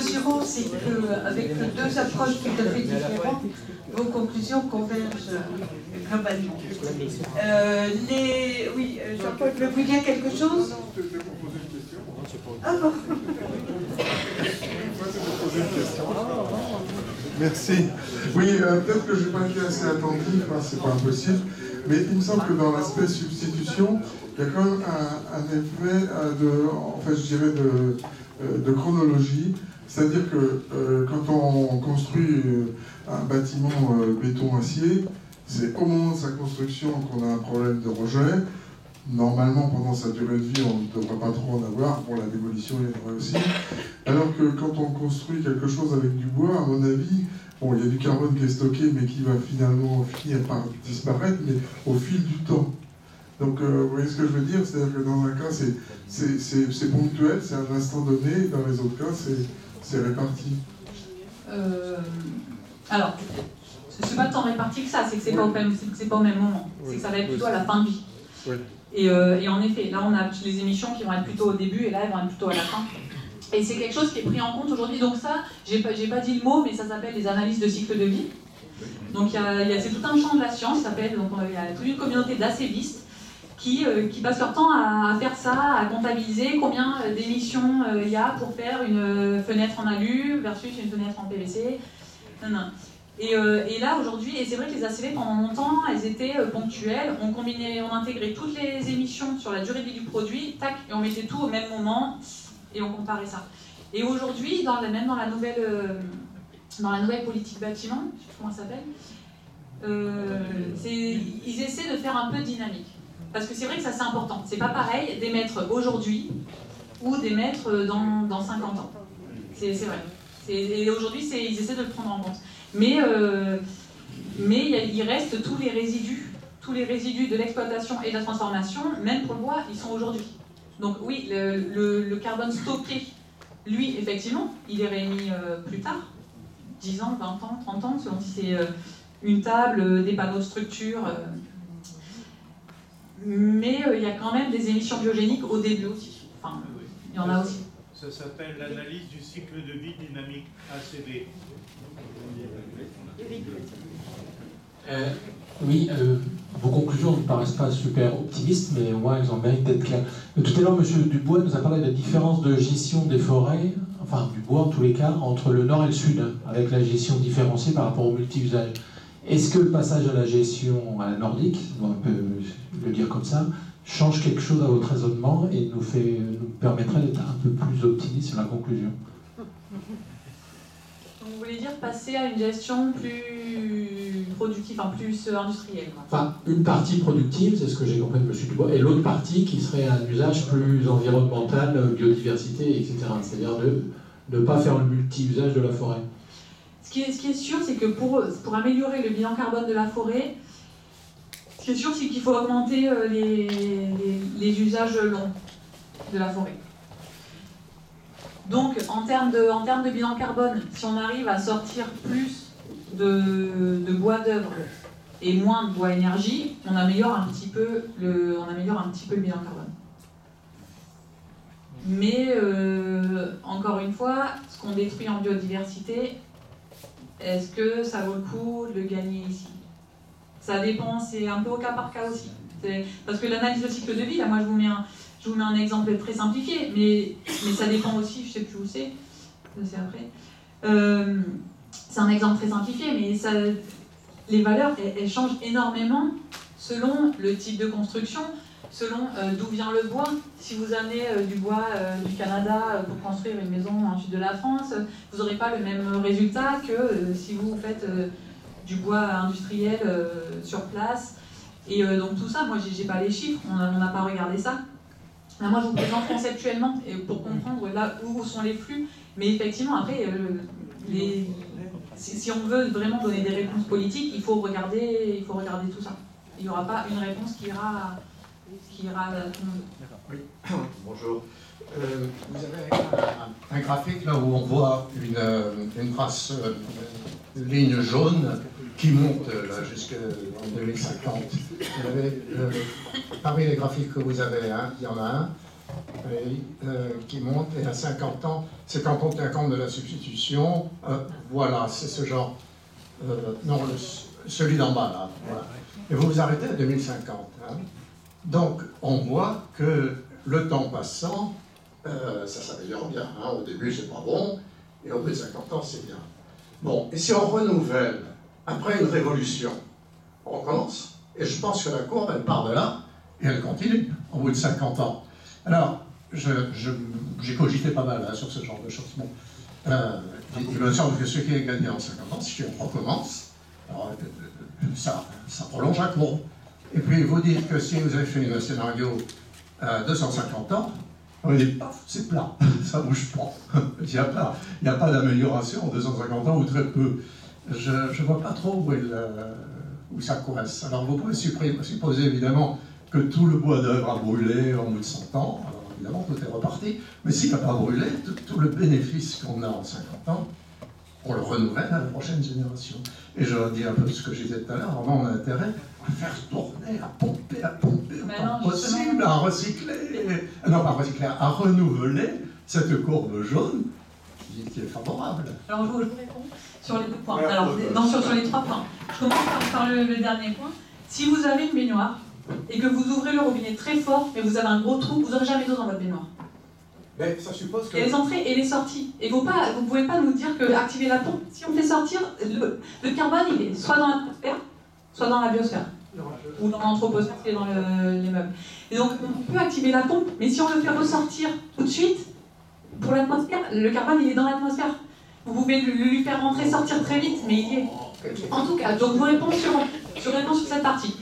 rassurant, c'est qu'avec deux approches tout à fait différentes, vos conclusions convergent globalement. Oui, Jean-Paul, vous voulez dire quelque chose? Ah bon. Merci. Oui, peut-être que je n'ai pas été assez attentif, hein, c'est pas impossible, mais il me semble que dans l'aspect substitution, il y a quand même un effet de chronologie, c'est-à-dire que quand on construit un bâtiment béton-acier, c'est au moment de sa construction qu'on a un problème de rejet. Normalement, pendant sa durée de vie, on ne devrait pas trop en avoir. Pour la démolition, il y en aurait aussi. Alors que quand on construit quelque chose avec du bois, à mon avis, bon, il y a du carbone qui est stocké, mais qui va finalement finir par disparaître, mais au fil du temps. Donc, vous voyez ce que je veux dire? C'est-à-dire que dans un cas, c'est ponctuel, c'est un instant donné, et dans les autres cas, c'est réparti. Alors, c'est pas tant réparti que ça, c'est que c'est pas au même moment. C'est que ça va être plutôt à la fin de vie. Oui. Et en effet, là on a les émissions qui vont être plutôt au début et là elles vont être plutôt à la fin. Et c'est quelque chose qui est pris en compte aujourd'hui. Donc ça, j'ai pas dit le mot, mais ça s'appelle les analyses de cycle de vie. Donc c'est tout un champ de la science, il y a toute une communauté d'acévistes qui passent leur temps à faire ça, à comptabiliser combien d'émissions il y a pour faire une fenêtre en alu versus une fenêtre en PVC. Et là aujourd'hui, et c'est vrai que les ACV pendant longtemps, elles étaient ponctuelles, on intégrait toutes les émissions sur la durée de vie du produit, tac, et on mettait tout au même moment, et on comparait ça. Et aujourd'hui, même dans la nouvelle politique bâtiment, je sais plus comment ça s'appelle, ils essaient de faire un peu dynamique. Parce que c'est vrai que ça c'est important, c'est pas pareil d'émettre aujourd'hui ou d'émettre dans 50 ans. C'est vrai. Et aujourd'hui, ils essaient de le prendre en compte. Mais il reste tous les résidus de l'exploitation et de la transformation, même pour le bois, ils sont aujourd'hui. Donc oui, le carbone stocké, lui, effectivement, il est réémis plus tard, 10 ans, 20 ans, 30 ans, selon si c'est une table, des panneaux de structure. Mais il y a quand même des émissions biogéniques au début aussi. Enfin, il y en a aussi. Ça s'appelle l'analyse du cycle de vie dynamique, ACV. Oui, vos conclusions ne me paraissent pas super optimistes, mais au moins elles ont mérite d'être claires. Tout à l'heure, M. Dubois nous a parlé de la différence de gestion des forêts, enfin du bois en tous les cas, entre le nord et le sud, avec la gestion différenciée par rapport au multi-usage. Est-ce que le passage à la gestion à la nordique, on peut le dire comme ça, change quelque chose à votre raisonnement et nous permettrait d'être un peu plus optimiste sur la conclusion? Vous voulez dire passer à une gestion plus productive, enfin plus industrielle, quoi. Enfin, une partie productive, c'est ce que j'ai compris de M. Dubois, et l'autre partie qui serait un usage plus environnemental, biodiversité, etc. C'est-à-dire de ne pas faire le multi-usage de la forêt. Ce qui est sûr, c'est que pour améliorer le bilan carbone de la forêt, ce qui est sûr, c'est qu'il faut augmenter les usages longs de la forêt. Donc, en termes de bilan carbone, si on arrive à sortir plus de bois d'œuvre et moins de bois énergie, on améliore un petit peu le bilan carbone. Mais, encore une fois, ce qu'on détruit en biodiversité, est-ce que ça vaut le coup de le gagner ici? Ça dépend, c'est un peu au cas par cas aussi. Parce que l'analyse de cycle de vie, là, moi je vous mets un exemple très simplifié, mais ça dépend aussi, je ne sais plus où c'est après. C'est un exemple très simplifié, mais les valeurs, elles changent énormément selon le type de construction, selon d'où vient le bois. Si vous amenez du bois du Canada pour construire une maison dans le sud de la France, vous n'aurez pas le même résultat que si vous faites du bois industriel sur place. Et donc tout ça, moi j'ai pas les chiffres, on n'a pas regardé ça. Là, moi je vous présente conceptuellement pour comprendre là où sont les flux. Mais effectivement, après, si on veut vraiment donner des réponses politiques, il faut regarder tout ça. Il n'y aura pas une réponse qui ira à tout le monde. Oui, bonjour. Vous avez un graphique là où on voit une trace, une ligne jaune qui monte là jusqu'en 2050. Vous avez, parmi les graphiques que vous avez, il y en a un oui, qui monte, et à 50 ans, c'est quand on tient compte de la substitution. Voilà, c'est ce genre. Non, celui d'en bas, là. Voilà. Et vous vous arrêtez à 2050. Hein. Donc, on voit que le temps passant, ça s'améliore bien. Hein. Au début, c'est pas bon, et au bout de 50 ans, c'est bien. Bon, et si on renouvelle, après une révolution, on recommence. Et je pense que la courbe, elle part de là, et elle continue, au bout de 50 ans. Alors, j'ai cogité pas mal hein, sur ce genre de choses. Bon, il me semble que ce qui est gagné en 50 ans, si on recommence, alors, ça prolonge la courbe. Et puis, vous dites que si vous avez fait un scénario à 250 ans, on dit, paf, c'est plat, ça bouge pas. Il n'y a pas d'amélioration en 250 ans, ou très peu. Je ne vois pas trop où ça coince. Alors, vous pouvez supposer évidemment que tout le bois d'œuvre a brûlé en bout de 100 ans. Alors, évidemment, tout est reparti. Mais s'il n'a pas brûlé, tout le bénéfice qu'on a en 50 ans, on le renouvelle à la prochaine génération. Et je redis un peu ce que je disais tout à l'heure, vraiment on a intérêt à faire tourner, à pomper, autant possible, à recycler, non pas recycler, à renouveler cette courbe jaune qui est favorable. Alors je vous réponds sur les deux points. Alors, non, sur les trois points. Je commence par le dernier point. Si vous avez une baignoire et que vous ouvrez le robinet très fort, mais vous avez un gros trou, vous n'aurez jamais d'eau dans votre baignoire. Mais ça suppose que... Il y a les entrées et les sorties. Et vous ne pouvez pas nous dire que activer la pompe, si on fait sortir, le carbone, il est soit dans l'atmosphère, soit dans la biosphère. Ou dans l'anthroposphère, qui est dans les meubles. Et donc, on peut activer la pompe, mais si on le fait ressortir tout de suite, pour l'atmosphère, le carbone, il est dans l'atmosphère. Vous pouvez lui faire rentrer, sortir très vite, mais il y est. En tout cas, donc je vous réponds sur cette partie.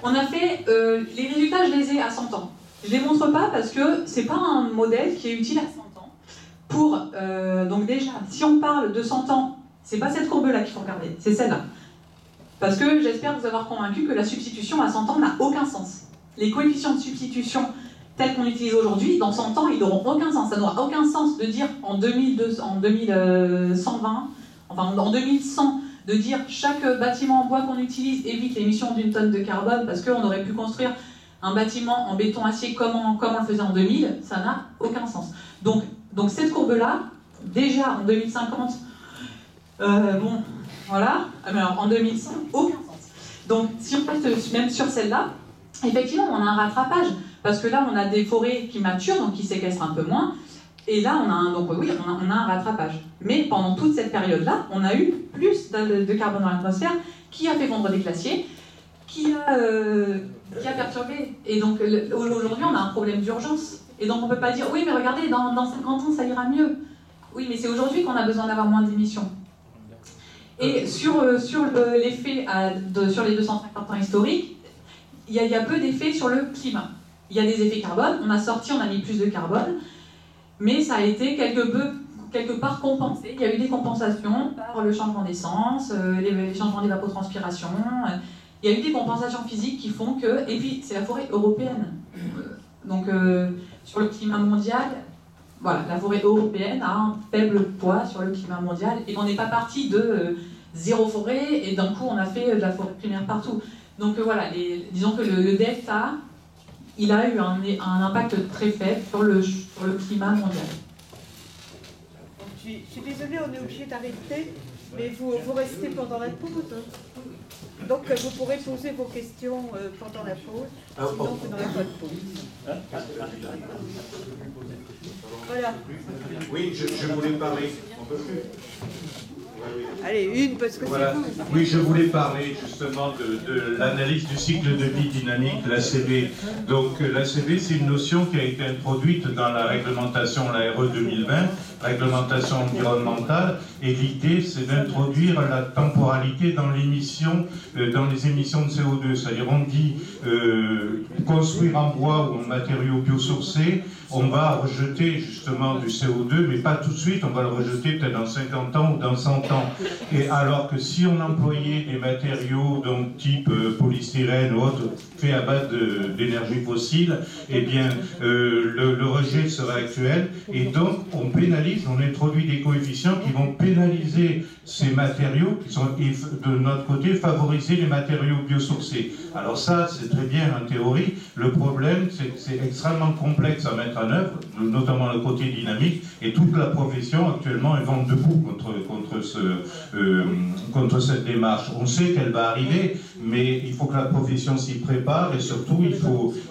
On a fait, les résultats, je les ai à 100 ans. Je ne les montre pas parce que ce n'est pas un modèle qui est utile à 100 ans. Donc déjà, si on parle de 100 ans, ce n'est pas cette courbe-là qu'il faut regarder, c'est celle-là. Parce que j'espère vous avoir convaincu que la substitution à 100 ans n'a aucun sens. Les coefficients de substitution tels qu'on utilise aujourd'hui, dans 100 ans, ils n'auront aucun sens. Ça n'aura aucun sens de dire en 2120, enfin en 2100, de dire chaque bâtiment en bois qu'on utilise évite l'émission d'une tonne de carbone parce qu'on aurait pu construire un bâtiment en béton-acier comme on le faisait en 2000, ça n'a aucun sens. Donc cette courbe-là, déjà en 2050, bon, voilà, mais alors en 2100, aucun sens. Donc si on reste même sur celle-là, effectivement, on a un rattrapage, parce que là, on a des forêts qui maturent, donc qui séquestrent un peu moins, et là, on a un rattrapage. Mais pendant toute cette période-là, on a eu plus de carbone dans l'atmosphère, qui a fait fondre des glaciers, qui a perturbé. Et donc, aujourd'hui, on a un problème d'urgence. Et donc, on ne peut pas dire, oui, mais regardez, dans 50 ans, ça ira mieux. Oui, mais c'est aujourd'hui qu'on a besoin d'avoir moins d'émissions. Et sur l'effet sur les 250 ans historiques, il y a peu d'effets sur le climat. Il y a des effets carbone, on a mis plus de carbone, mais ça a été quelque part compensé. Il y a eu des compensations par le changement d'essence, les changements d'évapotranspiration. Il y a eu des compensations physiques qui font que... Et puis, c'est la forêt européenne. Donc, sur le climat mondial, voilà, la forêt européenne a un faible poids sur le climat mondial. Et on n'est pas parti de zéro forêt, et d'un coup, on a fait de la forêt primaire partout. Donc voilà, disons que le delta, il a eu un impact très faible sur le climat mondial. Je suis désolée, on est obligé d'arrêter, mais vous restez pendant la pause. Donc vous pourrez poser vos questions pendant la pause, sinon vous n'aurez pas de pause. Voilà. Oui, je voulais parler. Allez, une, parce que voilà. c'est vous. Oui, je voulais parler justement de l'analyse du cycle de vie dynamique, l'ACV. Donc l'ACV, c'est une notion qui a été introduite dans la réglementation, la RE 2020, réglementation environnementale, et l'idée, c'est d'introduire la temporalité dans les émissions de CO2. C'est-à-dire, on dit construire en bois ou en matériaux biosourcés, on va rejeter justement du CO2, mais pas tout de suite, on va le rejeter peut-être dans 50 ans ou dans 100 ans. Et alors que si on employait des matériaux donc type polystyrène ou autre, fait à base d'énergie fossile, eh bien le rejet serait actuel, et donc on pénalise, on introduit des coefficients qui vont pénaliser ces matériaux qui sont de notre côté favoriser les matériaux biosourcés. Alors ça, c'est très bien en théorie. Le problème, c'est que c'est extrêmement complexe à mettre en œuvre, notamment le côté dynamique, et toute la profession actuellement est vent debout contre cette démarche. On sait qu'elle va arriver, mais il faut que la profession s'y prépare, et surtout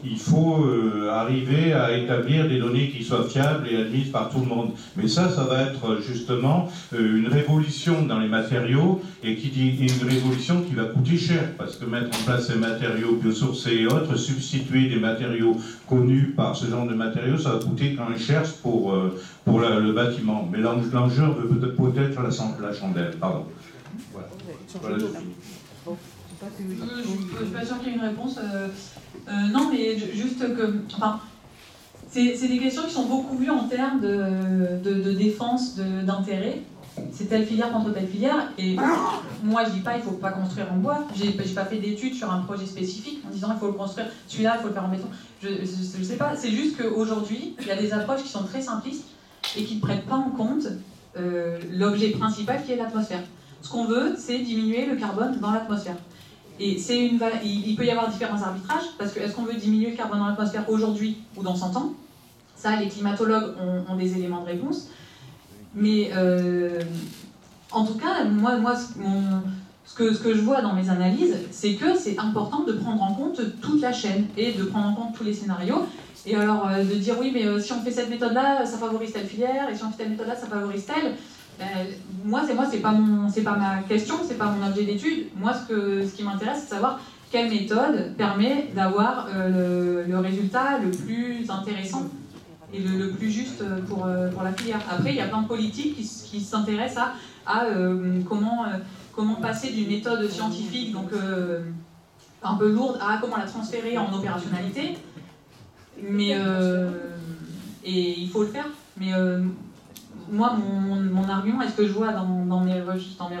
il faut arriver à établir des données qui soient fiables et admises par tout le monde. Mais ça va être justement une révolution dans les matériaux, et qui dit une révolution qui va coûter cher, parce que mettre en place ces matériaux biosourcés et autres, substituer des matériaux connus par ce genre de matériaux, ça va coûter quand même cher pour le bâtiment. Mais l'enjeu peut-être la chandelle. Pardon. Voilà. Voilà. Je ne suis pas sûre qu'il y ait une réponse. Non, mais juste que... Enfin, c'est des questions qui sont beaucoup vues en termes de défense d'intérêt. C'est telle filière contre telle filière. Et moi, je dis pas il faut pas construire en bois. J'ai pas fait d'études sur un projet spécifique en disant il faut le construire, celui-là, il faut le faire en béton. Je sais pas. C'est juste qu'aujourd'hui, il y a des approches qui sont très simplistes et qui ne prennent pas en compte l'objet principal qui est l'atmosphère. Ce qu'on veut, c'est diminuer le carbone dans l'atmosphère. Et il peut y avoir différents arbitrages, parce que est-ce qu'on veut diminuer le carbone dans l'atmosphère aujourd'hui ou dans 100 ans? Ça, les climatologues ont des éléments de réponse. Mais en tout cas, moi ce que je vois dans mes analyses, c'est que c'est important de prendre en compte toute la chaîne et de prendre en compte tous les scénarios. Et alors de dire oui, mais si on fait cette méthode-là, ça favorise telle filière, et si on fait cette méthode-là, ça favorise telle. Moi, c'est pas ma question, c'est pas mon objet d'étude. Moi, ce qui m'intéresse, c'est de savoir quelle méthode permet d'avoir le résultat le plus intéressant et le plus juste pour la filière. Après, il y a plein de politiques qui s'intéressent à comment passer d'une méthode scientifique donc un peu lourde à comment la transférer en opérationnalité. Mais et il faut le faire. Mais moi, mon argument, et ce que je vois dans mes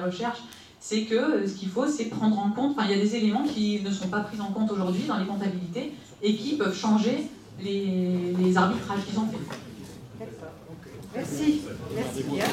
recherches, c'est que ce qu'il faut, c'est prendre en compte, il y a des éléments qui ne sont pas pris en compte aujourd'hui dans les comptabilités et qui peuvent changer les arbitrages qui sont faits. Merci. Merci bien.